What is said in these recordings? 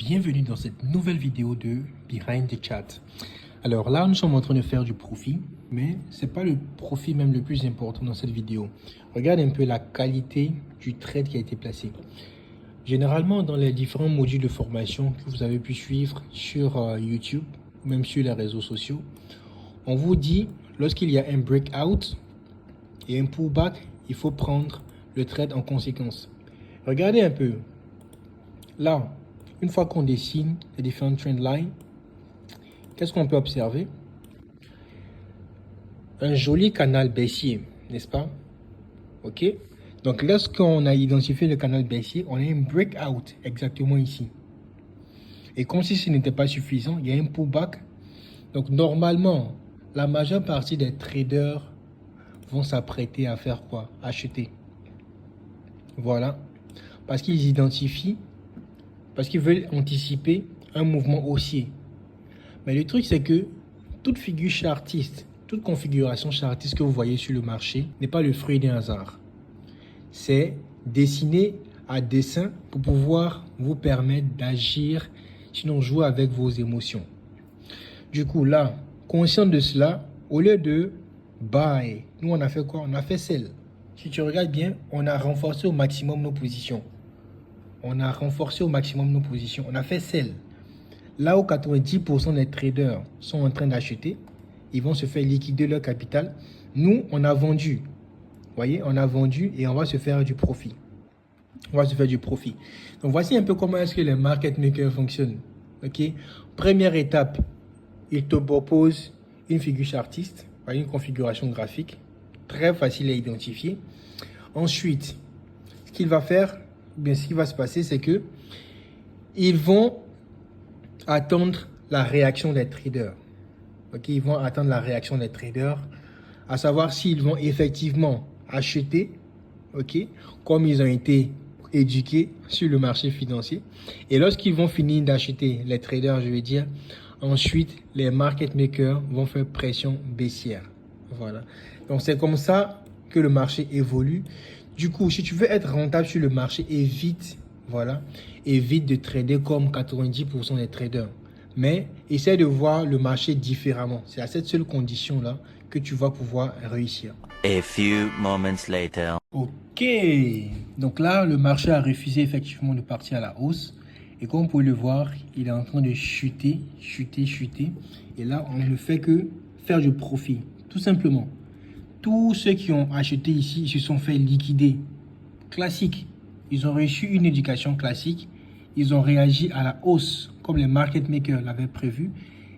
bienvenue dans cette nouvelle vidéo de Behind the Chat. Alors là, nous sommes en train de faire du profit, mais ce n'est pas le profit même le plus important dans cette vidéo. Regarde un peu la qualité du trade qui a été placé. Généralement, dans les différents modules de formation que vous avez pu suivre sur YouTube, ou même sur les réseaux sociaux, on vous dit, lorsqu'il y a un breakout et un pullback, il faut prendre le trade en conséquence. Regardez un peu. Là, une fois qu'on dessine les différentes trend lines, qu'est-ce qu'on peut observer? Un joli canal baissier, n'est-ce pas? Ok. Donc, lorsqu'on a identifié le canal baissier, on a un breakout exactement ici. Et comme si ce n'était pas suffisant, il y a un pullback. Donc, normalement, la majeure partie des traders vont s'apprêter à faire quoi? Acheter. Voilà. Parce qu'ils identifient, parce qu'ils veulent anticiper un mouvement haussier. Mais le truc, c'est que toute figure chartiste, toute configuration chartiste que vous voyez sur le marché n'est pas le fruit d'un hasard. C'est dessiné à dessein pour pouvoir vous permettre d'agir, sinon jouer avec vos émotions. Du coup, là, conscient de cela, au lieu de buy, nous on a fait quoi? On a fait sell. Si tu regardes bien, on a renforcé au maximum nos positions. On a renforcé au maximum nos positions. On a fait sell. Là où 90% des traders sont en train d'acheter, ils vont se faire liquider leur capital. Nous, on a vendu. Vous voyez, on a vendu et on va se faire du profit. On va se faire du profit. Donc, voici un peu comment est-ce que les market makers fonctionnent. Ok. Première étape, ils te proposent une figure chartiste, une configuration graphique, très facile à identifier. Ensuite, ce qu'il va faire, bien ce qui va se passer, c'est que ils vont attendre la réaction des traders. Ok, ils vont attendre la réaction des traders, à savoir s'ils vont effectivement acheter, ok, comme ils ont été éduqués sur le marché financier. Et lorsqu'ils vont finir d'acheter, les traders, je veux dire, ensuite, les market makers vont faire pression baissière. Voilà. Donc, c'est comme ça que le marché évolue. Du coup, si tu veux être rentable sur le marché, évite, voilà, évite de trader comme 90% des traders. Mais essaie de voir le marché différemment. C'est à cette seule condition-là que tu vas pouvoir réussir. A few moments later. Ok, donc là, le marché a refusé effectivement de partir à la hausse. Et comme vous pouvez le voir, il est en train de chuter, chuter, chuter. Et là, on ne fait que faire du profit, tout simplement. Tous ceux qui ont acheté ici se sont fait liquider. Classique. Ils ont reçu une éducation classique. Ils ont réagi à la hausse, comme les market makers l'avaient prévu.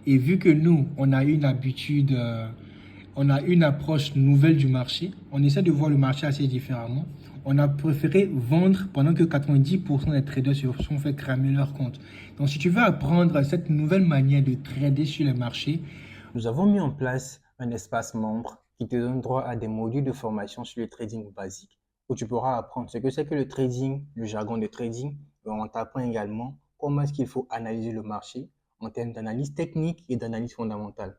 Et vu que nous, on a une habitude... on a une approche nouvelle du marché. On essaie de voir le marché assez différemment. On a préféré vendre pendant que 90% des traders se sont fait cramer leur compte. Donc, si tu veux apprendre cette nouvelle manière de trader sur les marchés, nous avons mis en place un espace membre qui te donne droit à des modules de formation sur le trading basique où tu pourras apprendre ce que c'est que le trading, le jargon de trading. Et on t'apprend également comment est-ce qu'il faut analyser le marché en termes d'analyse technique et d'analyse fondamentale.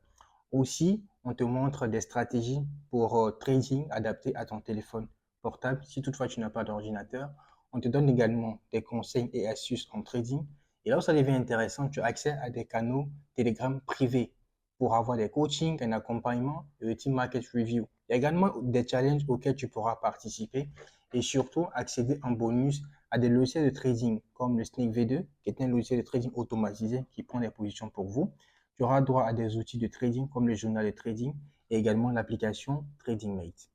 Aussi, on te montre des stratégies pour trading adaptées à ton téléphone portable si toutefois tu n'as pas d'ordinateur. On te donne également des conseils et astuces en trading. Et là où ça devient intéressant, tu as accès à des canaux Telegram privés pour avoir des coachings, un accompagnement et le team market review. Il y a également des challenges auxquels tu pourras participer et surtout accéder en bonus à des logiciels de trading comme le Snake V2, qui est un logiciel de trading automatisé qui prend des positions pour vous. Tu auras droit à des outils de trading comme le journal de trading et également l'application TradingMate.